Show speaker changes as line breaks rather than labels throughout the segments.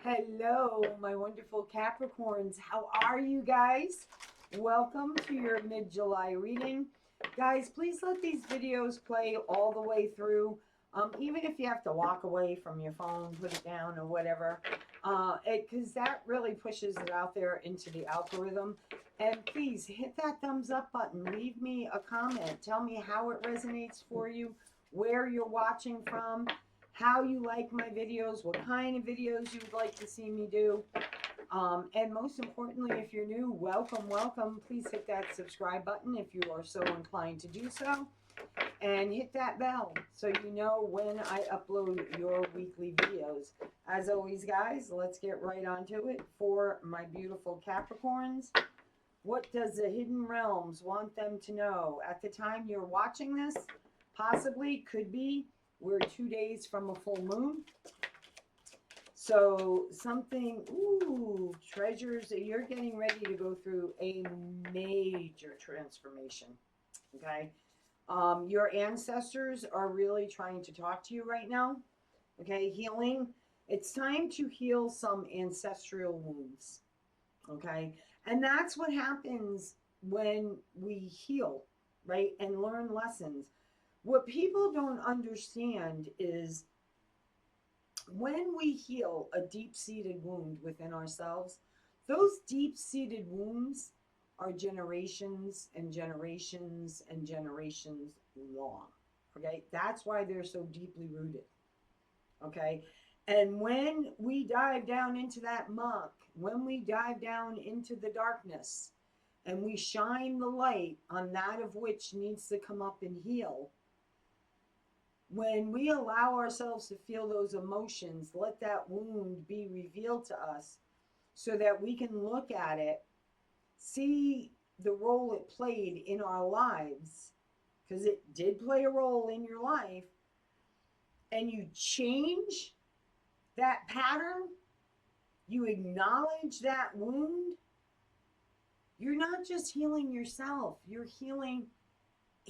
Hello, my wonderful Capricorns. How are you guys? Welcome to your mid-July reading. Guys, please let these videos play all the way through. Even if you have to walk away from your phone, put it down or whatever, because that really pushes it out there into the algorithm. And please hit that thumbs up button. Leave me a comment. Tell me how it resonates for you, where you're watching from, how you like my videos, what kind of videos you would like to see me do. And most importantly, if you're new, welcome, welcome. Please hit that subscribe button if you are so inclined to do so. And hit that bell so you know when I upload your weekly videos. As always, guys, let's get right onto it. For my beautiful Capricorns, what does the hidden realms want them to know? At the time you're watching this, possibly, could be, we're 2 days from a full moon. So something, ooh, treasures, you're getting ready to go through a major transformation, okay? Your ancestors are really trying to talk to you right now, okay? Healing, it's time to heal some ancestral wounds, okay? And that's what happens when we heal, right? And learn lessons. What people don't understand is when we heal a deep seated wound within ourselves, those deep seated wounds are generations and generations and generations long. Okay. That's why they're so deeply rooted. Okay. And when we dive down into that muck, when we dive down into the darkness and we shine the light on that of which needs to come up and heal, when we allow ourselves to feel those emotions, let that wound be revealed to us so that we can look at it, see the role it played in our lives, because it did play a role in your life, and you change that pattern, you acknowledge that wound, you're not just healing yourself, you're healing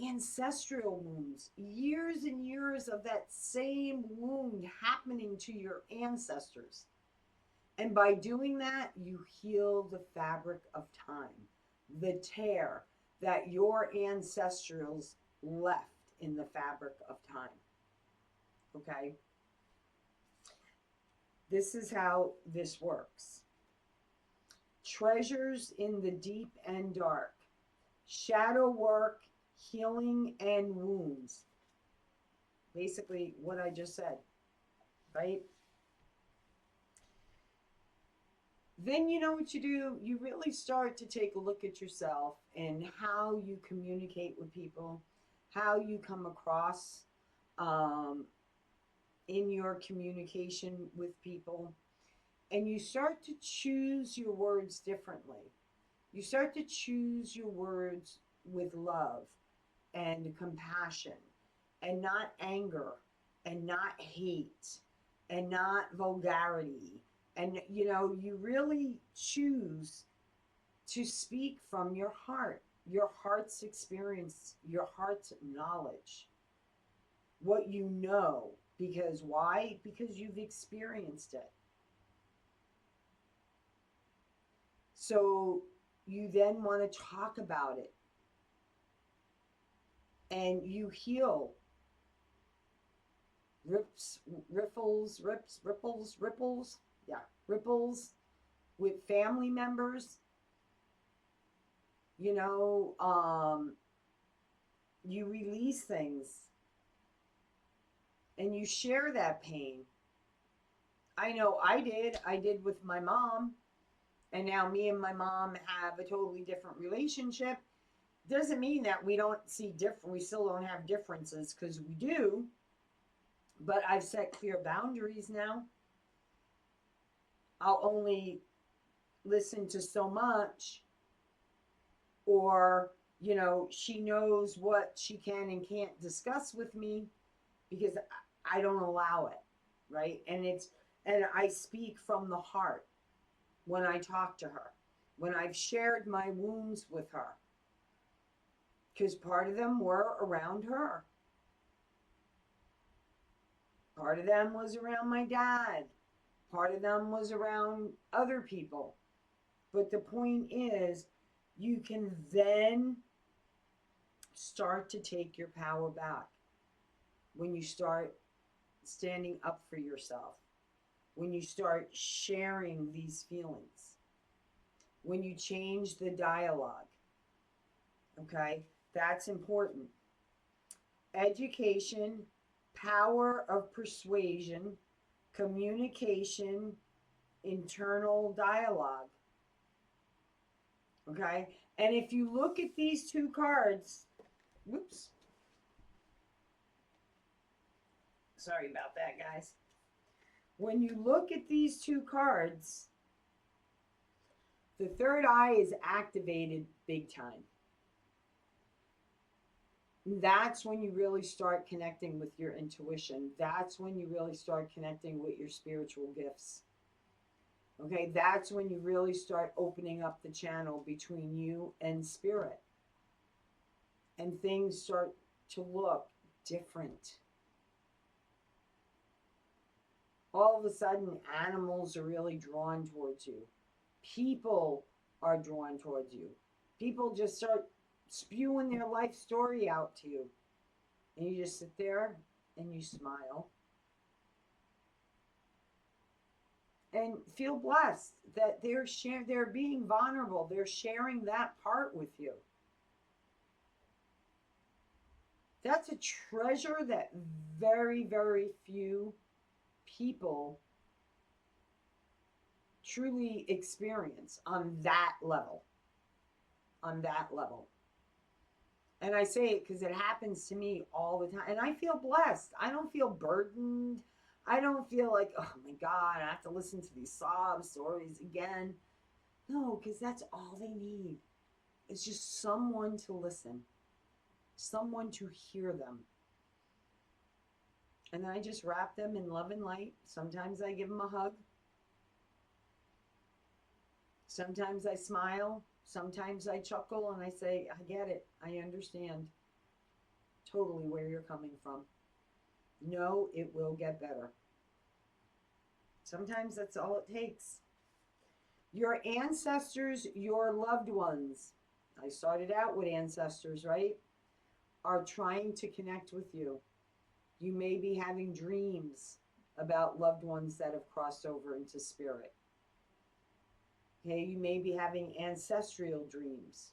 ancestral wounds, years and years of that same wound happening to your ancestors. And by doing that, you heal the fabric of time, the tear that your ancestrals left in the fabric of time. Okay? This is how this works. Treasures in the deep and dark, shadow work, healing, and wounds. Basically, what I just said, right? Then you know what you do? You really start to take a look at yourself and how you communicate with people, how you come across um, in your communication with people. And you start to choose your words differently. You start to choose your words with love and compassion and not anger and not hate and not vulgarity. And you really choose to speak from your heart's experience, your heart's knowledge, what you know. Because why? Because you've experienced it. So you then want to talk about it and you heal ripples, yeah, ripples with family members, you know, you release things and you share that pain. I know I did with my mom, and now me and my mom have a totally different relationship. Doesn't mean that we don't see different, we still don't have differences, because we do, but I've set clear boundaries now. I'll only listen to so much, or she knows what she can and can't discuss with me because I don't allow it, right? And I speak from the heart when I talk to her, when I've shared my wounds with her, because part of them were around her, part of them was around my dad, Part of them was around other people. But the point is, you can then start to take your power back when you start standing up for yourself, when you start sharing these feelings, when you change the dialogue. Okay, that's important. Education, power of persuasion, communication, internal dialogue. Okay, and if you look at these two cards, whoops, sorry about that, guys. When you look at these two cards, the third eye is activated big time. That's when you really start connecting with your intuition. That's when you really start connecting with your spiritual gifts. Okay, that's when you really start opening up the channel between you and spirit. And things start to look different. All of a sudden, animals are really drawn towards you. People are drawn towards you. People just start spewing their life story out to you. And you just sit there and you smile. And feel blessed that they're being vulnerable. They're sharing that part with you. That's a treasure that very, very few people truly experience on that level. On that level. And I say it because it happens to me all the time. And I feel blessed. I don't feel burdened. I don't feel like, oh my God, I have to listen to these sob stories again. No, because that's all they need. It's just someone to listen. Someone to hear them. And I just wrap them in love and light. Sometimes I give them a hug. Sometimes I smile. Sometimes I chuckle and I say, I get it. I understand totally where you're coming from. No, it will get better. Sometimes that's all it takes. Your ancestors, your loved ones, I started out with ancestors, right? Are trying to connect with you. You may be having dreams about loved ones that have crossed over into spirit. Okay, you may be having ancestral dreams.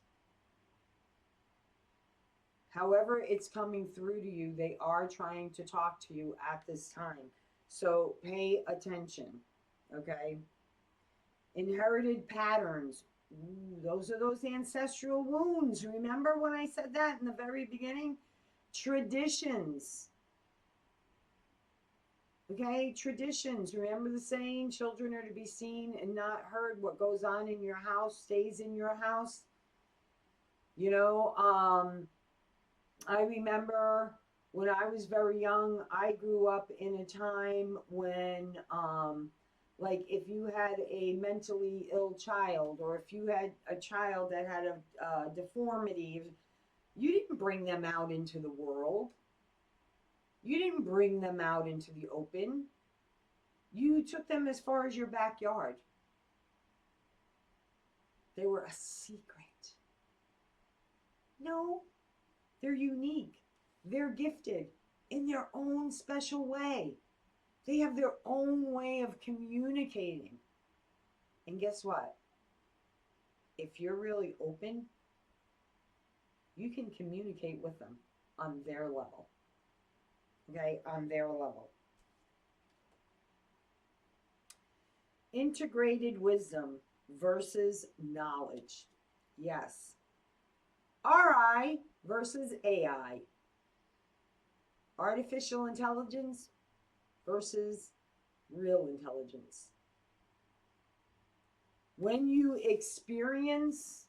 However it's coming through to you, they are trying to talk to you at this time. So pay attention, okay? Inherited patterns. Ooh, those are those ancestral wounds. Remember when I said that in the very beginning? Traditions. Okay, traditions. Remember the saying, children are to be seen and not heard. What goes on in your house stays in your house. You know, I remember when I was very young, I grew up in a time when, like if you had a mentally ill child, or if you had a child that had a deformity, you didn't bring them out into the world. You didn't bring them out into the open. You took them as far as your backyard. They were a secret. No, they're unique. They're gifted in their own special way. They have their own way of communicating. And guess what? If you're really open, you can communicate with them on their level. Okay, on their level. Integrated wisdom versus knowledge. Yes. RI versus AI. Artificial intelligence versus real intelligence. When you experience,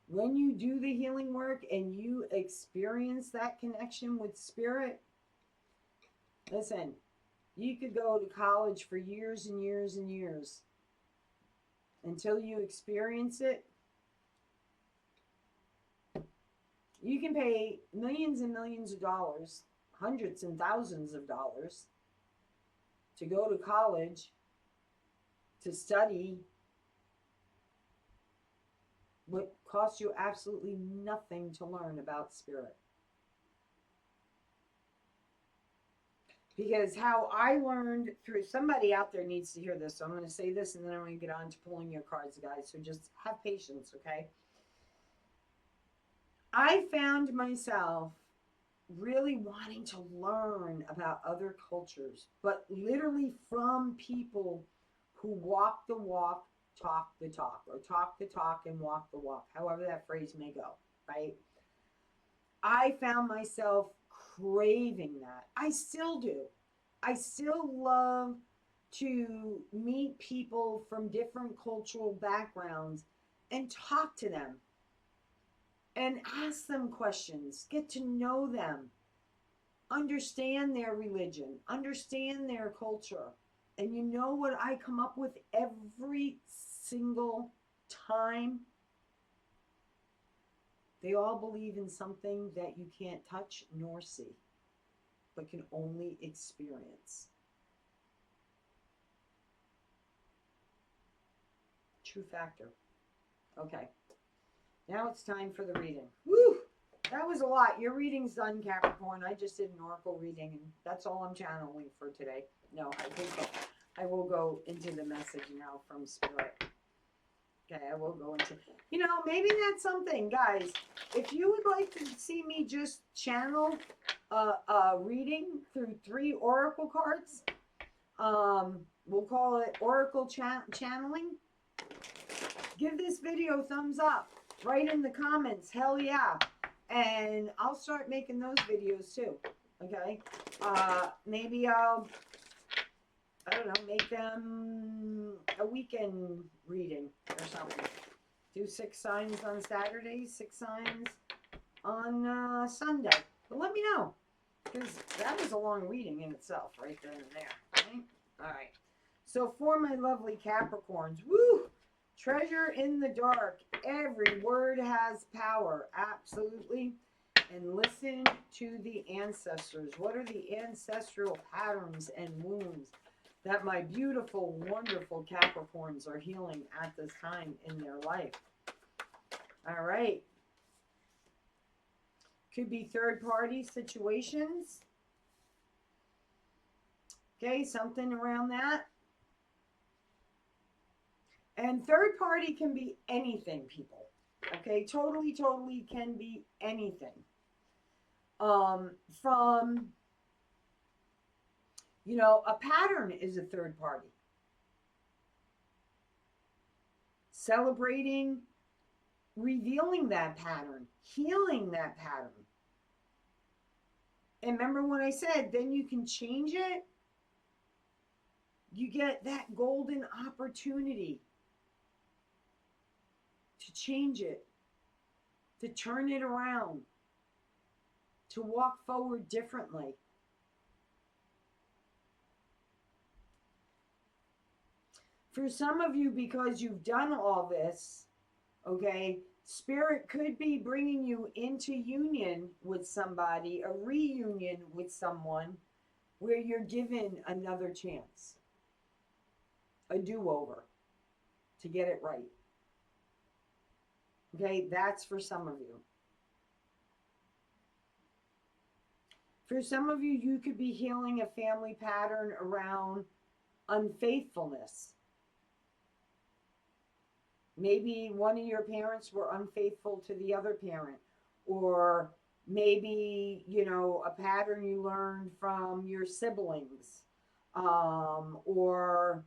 when you do the healing work and you experience that connection with spirit, listen, you could go to college for years and years and years until you experience it. You can pay millions and millions of dollars, hundreds and thousands of dollars, to go to college to study what costs you absolutely nothing to learn about spirit. Because how I learned through, somebody out there needs to hear this, so I'm going to say this and then I'm going to get on to pulling your cards, guys. So just have patience, okay? I found myself really wanting to learn about other cultures, but literally from people who walk the walk, talk the talk, or talk the talk and walk the walk, however that phrase may go, right? I found myself craving that. I still do. I still love to meet people from different cultural backgrounds and talk to them and ask them questions, get to know them, understand their religion, understand their culture. And you know what I come up with every single time? They all believe in something that you can't touch nor see, but can only experience. True factor. Okay. Now it's time for the reading. Woo! That was a lot. Your reading's done, Capricorn. I just did an oracle reading, and that's all I'm channeling for today. No, I will go into the message now from Spirit. Okay, I will go into, maybe that's something, guys. If you would like to see me just channel a reading through 3 oracle cards, we'll call it oracle channeling. Give this video a thumbs up. Write in the comments, hell yeah. And I'll start making those videos too. Okay? Maybe I'll, I don't know, make them a weekend reading or something. Do 6 signs on Saturday, 6 signs on Sunday. But let me know, because that was a long reading in itself, right then and there. Right? All right. So for my lovely Capricorns, woo! Treasure in the dark. Every word has power. Absolutely. And listen to the ancestors. What are the ancestral patterns and wounds that my beautiful, wonderful Capricorns are healing at this time in their life? All right. Could be third-party situations. Okay, something around that. And third party can be anything, people. Okay, totally can be anything. From, a pattern is a third party. Celebrating, revealing that pattern, healing that pattern. And remember when I said, then you can change it? You get that golden opportunity to change it, to turn it around, to walk forward differently. For some of you, because you've done all this, okay, Spirit could be bringing you into union with somebody, a reunion with someone where you're given another chance, a do-over to get it right. Okay, that's for some of you. For some of you, you could be healing a family pattern around unfaithfulness. Maybe one of your parents were unfaithful to the other parent, or maybe, a pattern you learned from your siblings, or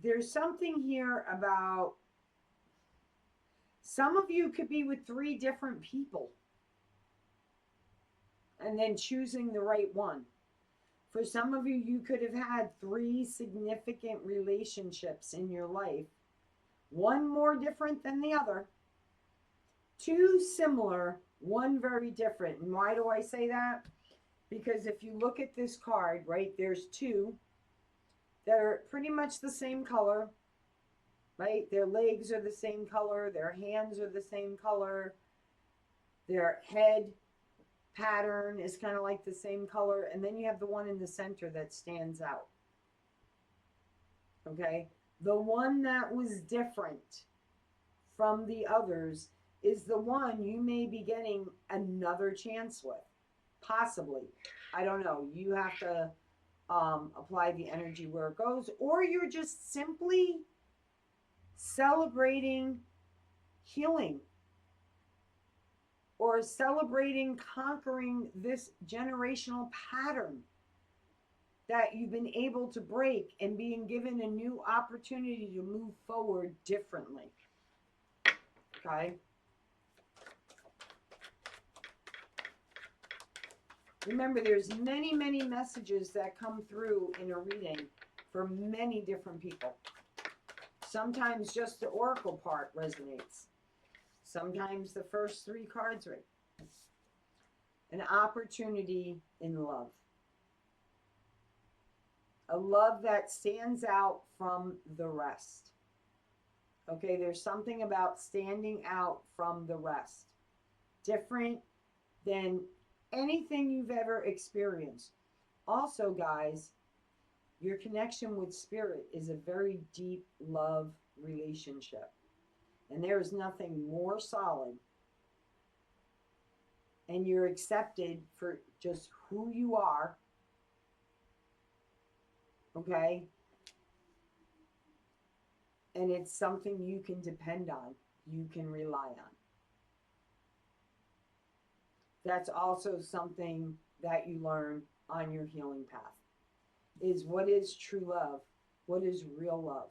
there's something here about some of you could be with 3 different people and then choosing the right one. For some of you, you could have had 3 significant relationships in your life. One more different than the other. 2 similar, 1 very different. And why do I say that? Because if you look at this card, right, there's 2 that are pretty much the same color, right? Their legs are the same color. Their hands are the same color. Their head pattern is kind of like the same color, and then you have the one in the center that stands out. Okay? The one that was different from the others is the one you may be getting another chance with. Possibly. I don't know. You have to apply the energy where it goes, or you're just simply celebrating healing or celebrating conquering this generational pattern that you've been able to break and being given a new opportunity to move forward differently. Okay? Remember, there's many, many messages that come through in a reading for many different people. Sometimes just the oracle part resonates. Sometimes the first 3 cards read. An opportunity in love. A love that stands out from the rest. Okay, there's something about standing out from the rest. Different than anything you've ever experienced. Also, guys, your connection with spirit is a very deep love relationship. And there is nothing more solid. And you're accepted for just who you are. Okay? And it's something you can depend on. You can rely on. That's also something that you learn on your healing path. Is what is true love? What is real love?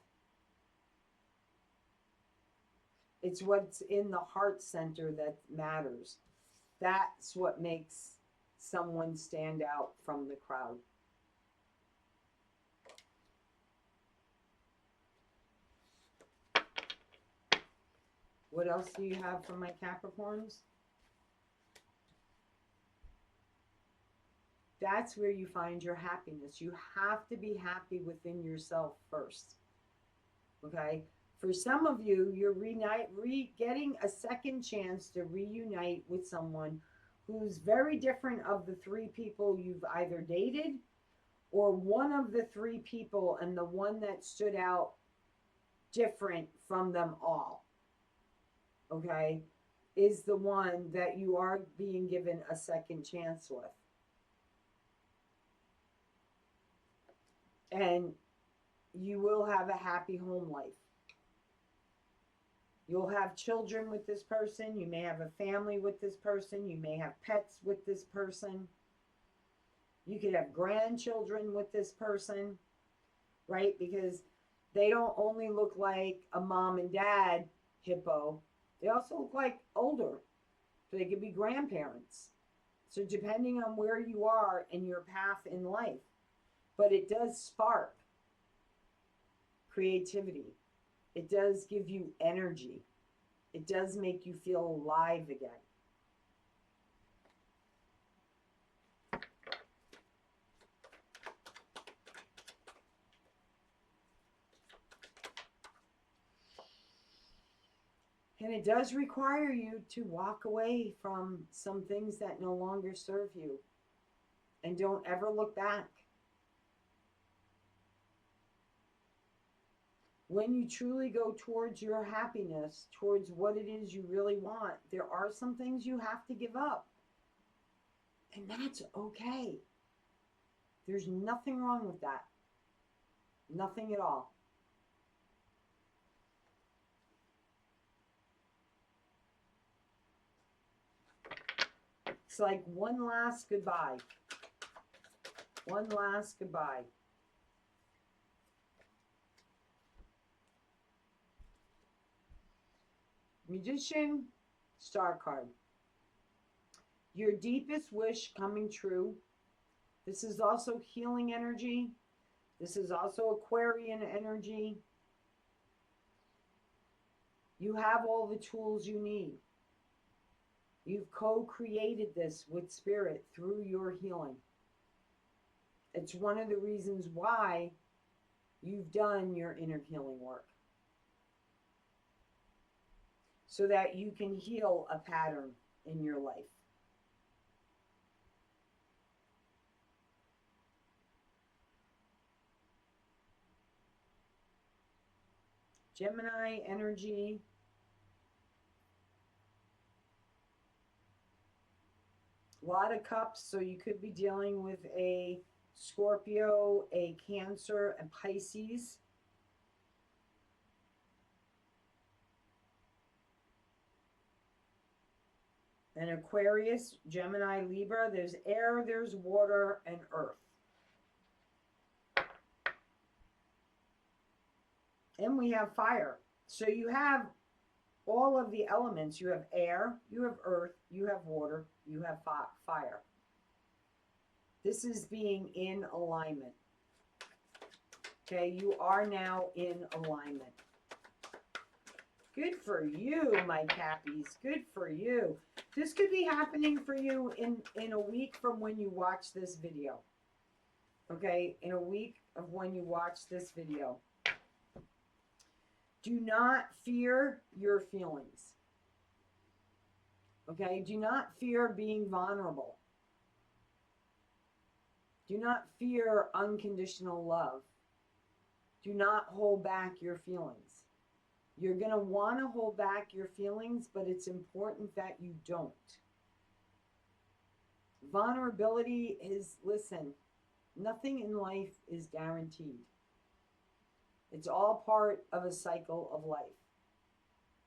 It's what's in the heart center that matters. That's what makes someone stand out from the crowd. What else do you have for my Capricorns? That's where you find your happiness. You have to be happy within yourself first. Okay? For some of you, you're getting a second chance to reunite with someone who's very different of the 3 people you've either dated, or one of the 3 people and the one that stood out different from them all. Okay? Is the one that you are being given a second chance with. And you will have a happy home life. You'll have children with this person. You may have a family with this person. You may have pets with this person. You could have grandchildren with this person, right? Because they don't only look like a mom and dad hippo. They also look like older. So they could be grandparents. So depending on where you are in your path in life. But it does spark creativity. It does give you energy. It does make you feel alive again. And it does require you to walk away from some things that no longer serve you. And don't ever look back. When you truly go towards your happiness, towards what it is you really want, there are some things you have to give up. And that's okay. There's nothing wrong with that. Nothing at all. It's like one last goodbye. One last goodbye. Magician, star card. Your deepest wish coming true. This is also healing energy. This is also Aquarian energy. You have all the tools you need. You've co-created this with spirit through your healing. It's one of the reasons why you've done your inner healing work. So that you can heal a pattern in your life. Gemini energy. A lot of cups, so you could be dealing with a Scorpio, a Cancer, and Pisces. An Aquarius, Gemini, Libra. There's air, there's water, and earth. And we have fire. So you have all of the elements. You have air, you have earth, you have water, you have fire. This is being in alignment. Okay, you are now in alignment. Good for you, my Cappies. Good for you. This could be happening for you in a week from when you watch this video. Okay, in a week of when you watch this video. Do not fear your feelings. Okay, do not fear being vulnerable. Do not fear unconditional love. Do not hold back your feelings. You're going to want to hold back your feelings, but it's important that you don't. Vulnerability is, listen, nothing in life is guaranteed. It's all part of a cycle of life.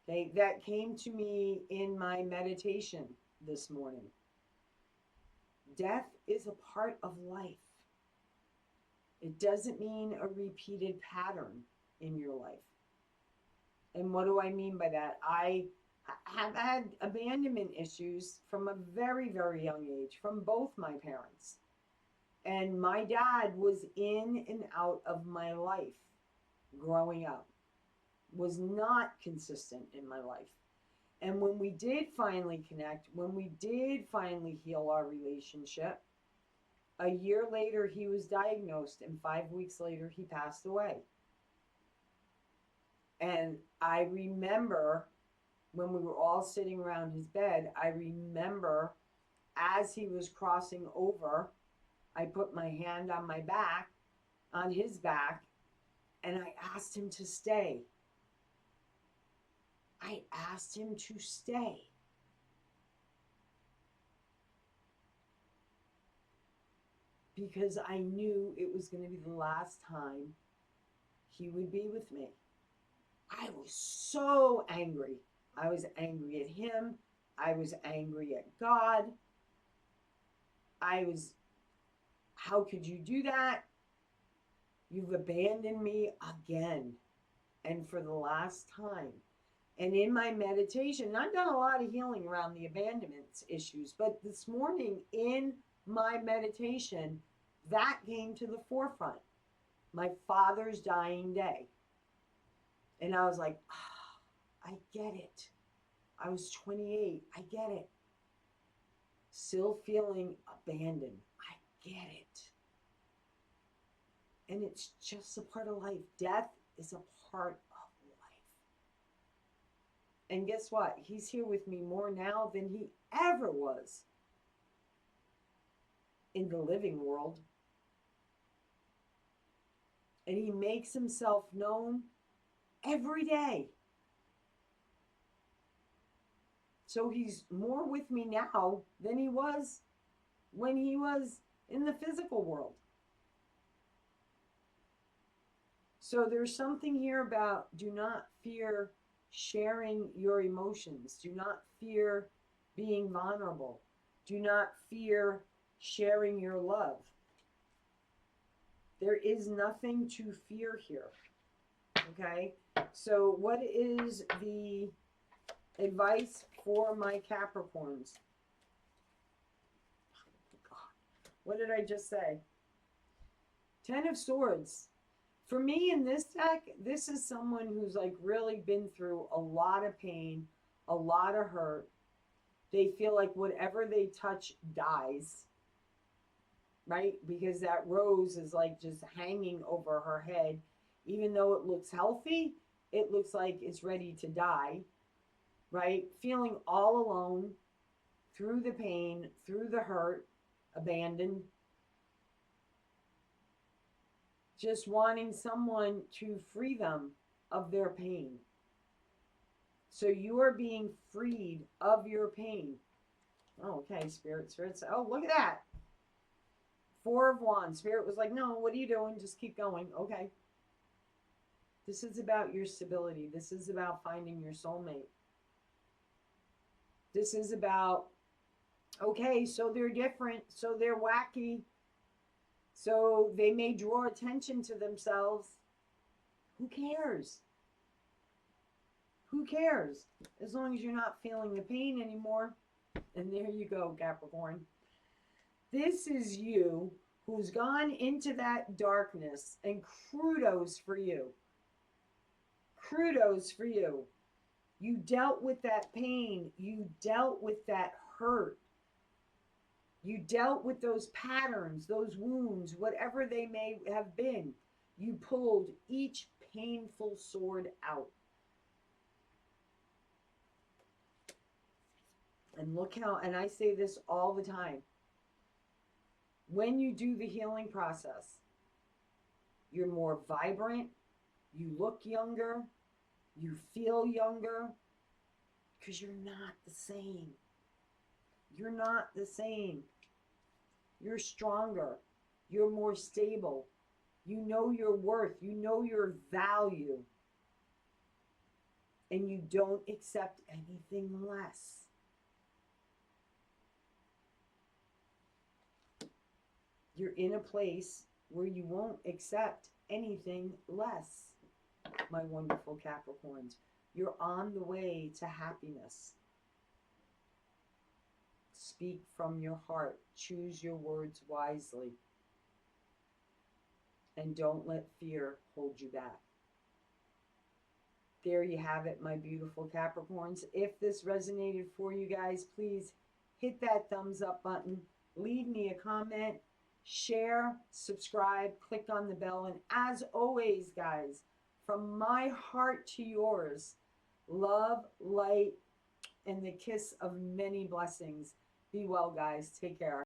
Okay, that came to me in my meditation this morning. Death is a part of life. It doesn't mean a repeated pattern in your life. And what do I mean by that? I have had abandonment issues from a very, very young age from both my parents. And my dad was in and out of my life growing up, was not consistent in my life. And when we did finally connect, when we did finally heal our relationship, a year later he was diagnosed, and 5 weeks later he passed away. And I remember when we were all sitting around his bed, I remember as he was crossing over, I put my hand on my back, on his back, and I asked him to stay. I asked him to stay. Because I knew it was going to be the last time he would be with me. I was so angry. I was angry at him. I was angry at God. How could you do that? You've abandoned me again. And for the last time. And in my meditation, I've done a lot of healing around the abandonment issues, but this morning in my meditation, that came to the forefront. My father's dying day. And I was like, I get it. I was 28. I get it. Still feeling abandoned. I get it. And it's just a part of life. Death is a part of life. And guess what? He's here with me more now than he ever was in the living world. And he makes himself known every day. So he's more with me now than he was when he was in the physical world. So there's something here about do not fear sharing your emotions. Do not fear being vulnerable. Do not fear sharing your love. There is nothing to fear here. Okay? So what is the advice for my Capricorns? What did I just say? 10 of Swords. For me in this deck, this is someone who's like really been through a lot of pain, a lot of hurt. They feel like whatever they touch dies, right? Because that rose is like just hanging over her head. Even though it looks healthy, it looks like it's ready to die, right? Feeling all alone through the pain, through the hurt, abandoned. Just wanting someone to free them of their pain. So you are being freed of your pain. Oh, okay, Spirit. Oh, look at that. 4 of Wands. Spirit was like, no, what are you doing? Just keep going. Okay. This is about your stability. This is about finding your soulmate. This is about, okay, so they're different, so they're wacky, so they may draw attention to themselves. Who cares? Who cares? As long as you're not feeling the pain anymore. And there you go, Capricorn. This is you who's gone into that darkness, and kudos for you. Kudos for you. You dealt with that pain. You dealt with that hurt. You dealt with those patterns, those wounds, whatever they may have been. You pulled each painful sword out. And look how, and I say this all the time, when you do the healing process, you're more vibrant, you look younger, you feel younger, because you're not the same. You're not the same. You're stronger. You're more stable. You know your worth. You know your value. And you don't accept anything less. You're in a place where you won't accept anything less, my wonderful Capricorns. You're on the way to happiness. Speak from your heart. Choose your words wisely. And don't let fear hold you back. There you have it, my beautiful Capricorns. If this resonated for you guys, please hit that thumbs up button. Leave me a comment. Share, subscribe, click on the bell. And as always, guys, from my heart to yours, love, light, and the kiss of many blessings. Be well, guys. Take care.